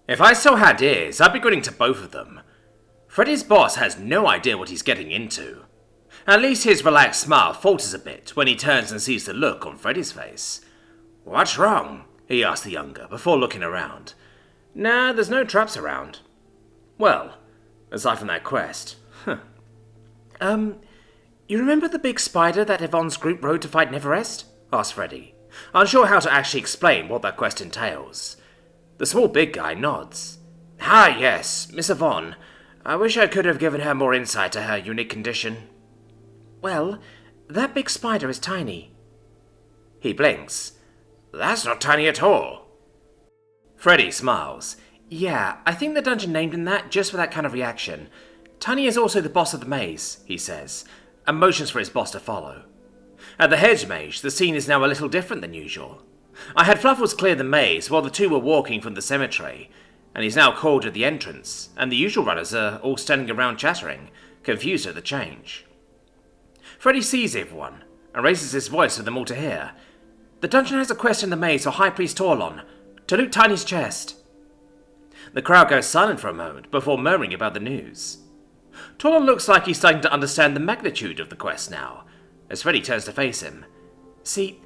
If I still had ears, I'd be grinning to both of them. Freddy's boss has no idea what he's getting into. At least his relaxed smile falters a bit when he turns and sees the look on Freddy's face. "What's wrong?" he asks the younger, before looking around. "Nah, there's no traps around." "Well, aside from that quest." You remember the big spider that Yvonne's group rode to fight Neverest?" asked Freddy, unsure how to actually explain what that quest entails. The small big guy nods. "Ah, yes, Miss Yvonne. I wish I could have given her more insight to her unique condition." "Well, that big spider is tiny." He blinks. "That's not tiny at all." Freddy smiles. "Yeah, I think the dungeon named him that just for that kind of reaction. Tiny is also the boss of the maze," he says, and motions for his boss to follow. At the hedge mage, the scene is now a little different than usual. I had Fluffles clear the maze while the two were walking from the cemetery, and he's now called at the entrance, and the usual runners are all standing around chattering, confused at the change. Freddy sees everyone, and raises his voice for them all to hear. "The dungeon has a quest in the maze for High Priest Torlon, to loot Tiny's chest." The crowd goes silent for a moment before murmuring about the news. Torlon looks like he's starting to understand the magnitude of the quest now, as Freddy turns to face him. "See,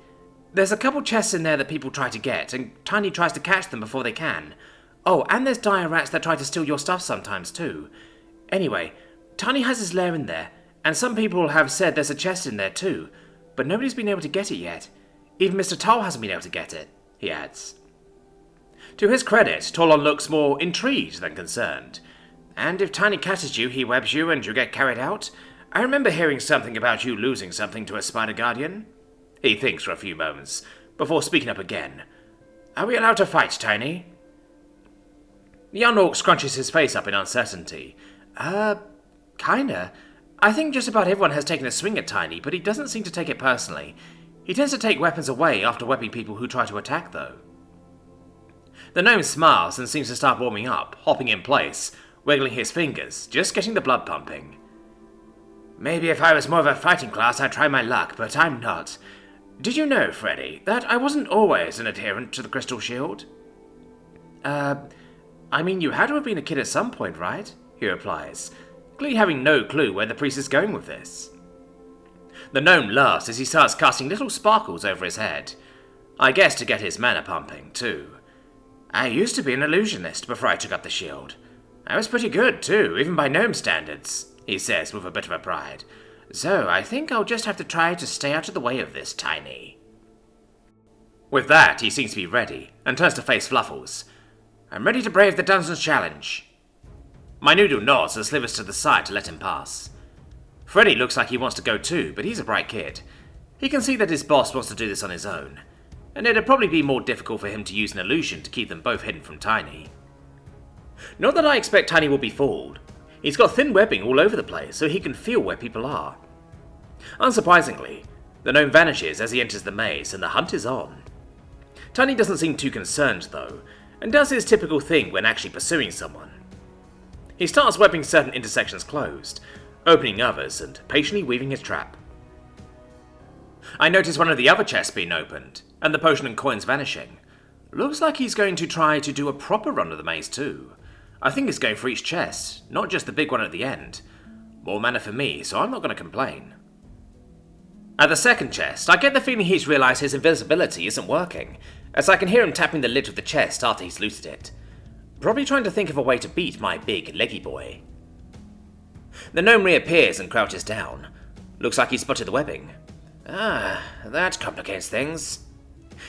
there's a couple chests in there that people try to get, and Tiny tries to catch them before they can. Oh, and there's dire rats that try to steal your stuff sometimes too. Anyway, Tiny has his lair in there, and some people have said there's a chest in there too, but nobody's been able to get it yet. Even Mr. Tull hasn't been able to get it," he adds. To his credit, Torlon looks more intrigued than concerned. "And if Tiny catches you, he webs you and you get carried out? I remember hearing something about you losing something to a spider guardian." He thinks for a few moments, before speaking up again. "Are we allowed to fight, Tiny?" The young orc scrunches his face up in uncertainty. Kinda. I think just about everyone has taken a swing at Tiny, but he doesn't seem to take it personally. He tends to take weapons away after webbing people who try to attack, though." The gnome smiles and seems to start warming up, hopping in place, wiggling his fingers, just getting the blood pumping. "Maybe if I was more of a fighting class I'd try my luck, but I'm not. Did you know, Freddy, that I wasn't always an adherent to the Crystal Shield?" I mean, you had to have been a kid at some point, right?" he replies, clearly having no clue where the priest is going with this. The gnome laughs as he starts casting little sparkles over his head. I guess to get his mana pumping, too. "I used to be an illusionist before I took up the shield. I was pretty good, too, even by gnome standards," he says with a bit of a pride. "So I think I'll just have to try to stay out of the way of this, Tiny." With that, he seems to be ready, and turns to face Fluffles. "I'm ready to brave the dungeon's challenge." My noodle nods and slithers to the side to let him pass. Freddy looks like he wants to go too, but he's a bright kid. He can see that his boss wants to do this on his own, and it'd probably be more difficult for him to use an illusion to keep them both hidden from Tiny. Not that I expect Tiny will be fooled. He's got thin webbing all over the place, so he can feel where people are. Unsurprisingly, the gnome vanishes as he enters the maze, and the hunt is on. Tiny doesn't seem too concerned, though, and does his typical thing when actually pursuing someone. He starts webbing certain intersections closed, opening others, and patiently weaving his trap. I notice one of the other chests being opened, and the potion and coins vanishing. Looks like he's going to try to do a proper run of the maze too. I think he's going for each chest, not just the big one at the end. More mana for me, so I'm not going to complain. At the second chest, I get the feeling he's realised his invisibility isn't working, as I can hear him tapping the lid of the chest after he's looted it. Probably trying to think of a way to beat my big, leggy boy. The gnome reappears and crouches down. Looks like he spotted the webbing. Ah, that complicates things.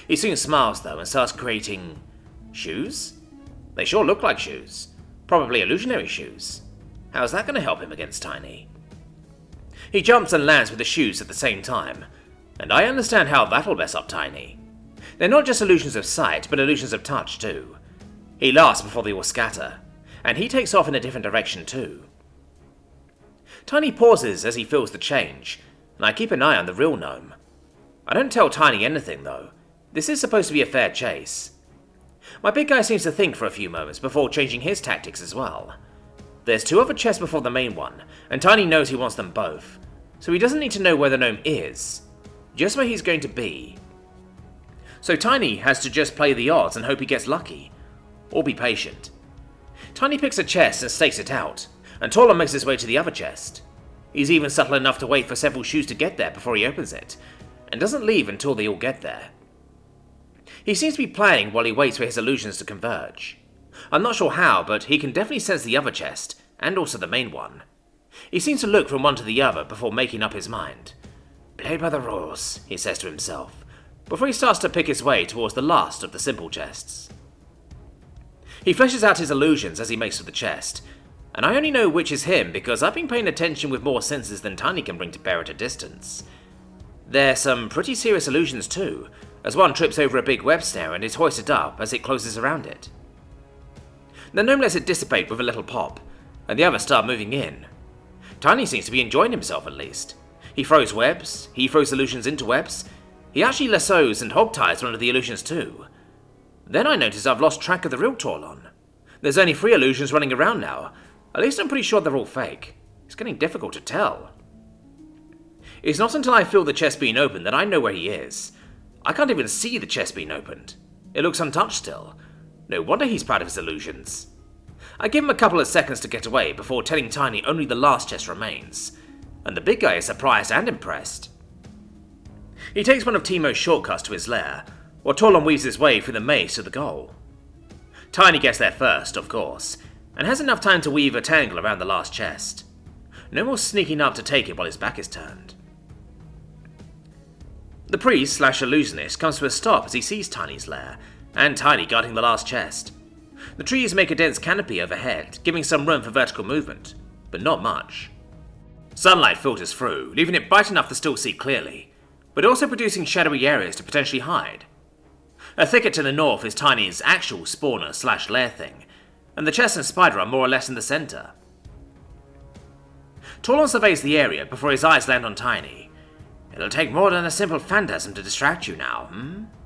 He soon smiles though and starts creating... shoes? They sure look like shoes. Probably illusionary shoes. How's that going to help him against Tiny? He jumps and lands with the shoes at the same time, and I understand how that'll mess up Tiny. They're not just illusions of sight, but illusions of touch too. He laughs before they all scatter, and he takes off in a different direction too. Tiny pauses as he feels the change, and I keep an eye on the real gnome. I don't tell Tiny anything though. This is supposed to be a fair chase. My big guy seems to think for a few moments before changing his tactics as well. There's two other chests before the main one, and Tiny knows he wants them both, so he doesn't need to know where the gnome is, just where he's going to be. So Tiny has to just play the odds and hope he gets lucky, or be patient. Tiny picks a chest and stakes it out, and Tolan makes his way to the other chest. He's even subtle enough to wait for several shoes to get there before he opens it, and doesn't leave until they all get there. He seems to be playing while he waits for his illusions to converge. I'm not sure how, but he can definitely sense the other chest, and also the main one. He seems to look from one to the other before making up his mind. Play by the rules, he says to himself, before he starts to pick his way towards the last of the simple chests. He fleshes out his illusions as he makes for the chest, and I only know which is him because I've been paying attention with more senses than Tiny can bring to bear at a distance. There's some pretty serious illusions too, as one trips over a big web snare and is hoisted up as it closes around it. The gnome lets it dissipate with a little pop, and the others start moving in. Tiny seems to be enjoying himself at least. He throws webs, he throws illusions into webs, he actually lassos and hogties one of the illusions too. Then I notice I've lost track of the real Tolan. There's only 3 illusions running around now. At least I'm pretty sure they're all fake. It's getting difficult to tell. It's not until I feel the chest being opened that I know where he is. I can't even see the chest being opened. It looks untouched still. No wonder he's proud of his illusions. I give him a couple of seconds to get away before telling Tiny only the last chest remains, and the big guy is surprised and impressed. He takes one of Teemo's shortcuts to his lair, while Tolan weaves his way through the maze to the goal. Tiny gets there first, of course, and has enough time to weave a tangle around the last chest. No more sneaking up to take it while his back is turned. The priest/illusionist comes to a stop as he sees Tiny's lair, and Tiny guarding the last chest. The trees make a dense canopy overhead, giving some room for vertical movement, but not much. Sunlight filters through, leaving it bright enough to still see clearly, but also producing shadowy areas to potentially hide. A thicket to the north is Tiny's actual spawner/lair thing, and the chest and spider are more or less in the center. Tolan surveys the area before his eyes land on Tiny. It'll take more than a simple phantasm to distract you now,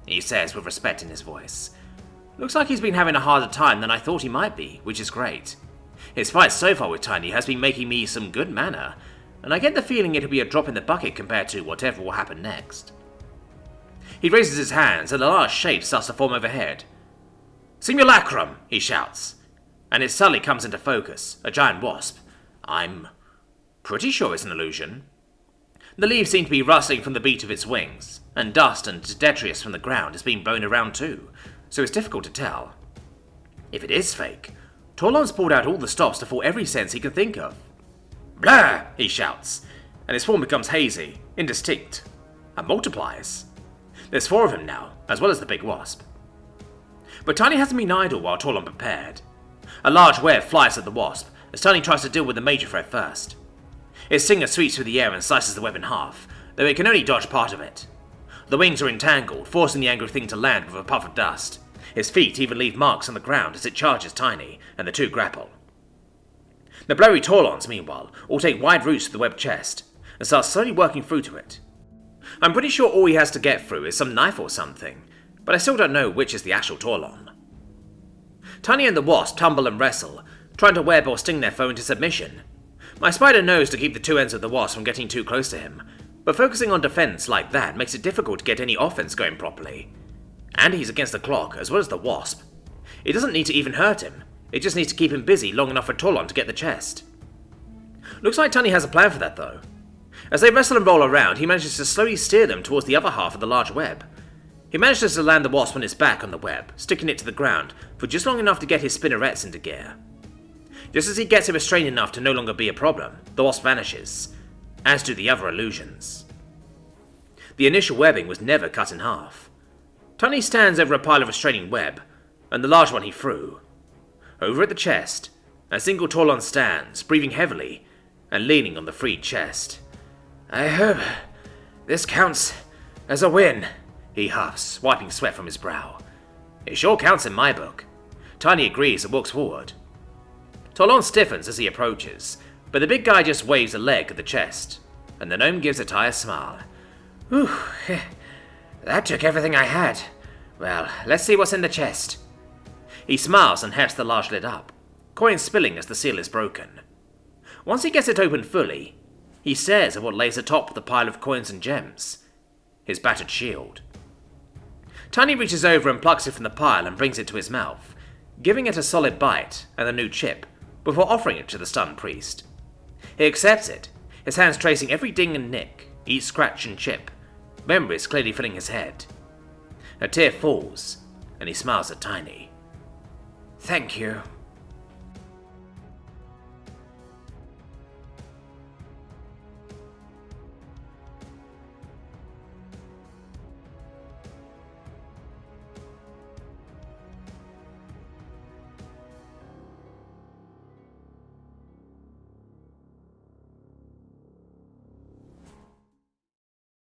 he says with respect in his voice. Looks like he's been having a harder time than I thought he might be, which is great. His fight so far with Tiny has been making me some good manner, and I get the feeling it'll be a drop in the bucket compared to whatever will happen next. He raises his hands and a large shape starts to form overhead. Simulacrum, he shouts, and it suddenly comes into focus, a giant wasp. I'm pretty sure it's an illusion. The leaves seem to be rustling from the beat of its wings, and dust and detritus from the ground is being blown around too, so it's difficult to tell. If it is fake, Tolan's pulled out all the stops to fool every sense he can think of. Blah! He shouts, and his form becomes hazy, indistinct, and multiplies. There's 4 of him now, as well as the big wasp. But Tiny hasn't been idle while Tolan prepared. A large web flies at the wasp, as Tiny tries to deal with the major threat first. Its stinger sweeps through the air and slices the web in half, though it can only dodge part of it. The wings are entangled, forcing the angry thing to land with a puff of dust. His feet even leave marks on the ground as it charges Tiny, and the two grapple. The blurry Tolans, meanwhile, all take wide routes to the web chest, and start slowly working through to it. I'm pretty sure all he has to get through is some knife or something, but I still don't know which is the actual Tolan. Tiny and the wasp tumble and wrestle, trying to web or sting their foe into submission. My spider knows to keep the 2 ends of the wasp from getting too close to him, but focusing on defense like that makes it difficult to get any offense going properly. And he's against the clock, as well as the wasp. It doesn't need to even hurt him, it just needs to keep him busy long enough for Tolan to get the chest. Looks like Tiny has a plan for that though. As they wrestle and roll around, he manages to slowly steer them towards the other half of the large web. He manages to land the wasp on his back on the web, sticking it to the ground for just long enough to get his spinnerets into gear. Just as he gets it restrained enough to no longer be a problem, the wasp vanishes, as do the other illusions. The initial webbing was never cut in half. Tiny stands over a pile of restraining web, and the large one he threw. Over at the chest, a single Tolan stands, breathing heavily, and leaning on the freed chest. I hope this counts as a win, he huffs, wiping sweat from his brow. It sure counts in my book. Tiny agrees and walks forward. Tolan stiffens as he approaches, but the big guy just waves a leg at the chest, and the gnome gives a tired smile. Whew, that took everything I had. Well, let's see what's in the chest. He smiles and hefts the large lid up, coins spilling as the seal is broken. Once he gets it open fully, he stares at what lays atop the pile of coins and gems. His battered shield. Tiny reaches over and plucks it from the pile and brings it to his mouth. giving it a solid bite and a new chip before offering it to the stunned priest. He accepts it, his hands tracing every ding and nick, each scratch and chip, memories clearly filling his head. A tear falls, and he smiles at Tiny. "Thank you,"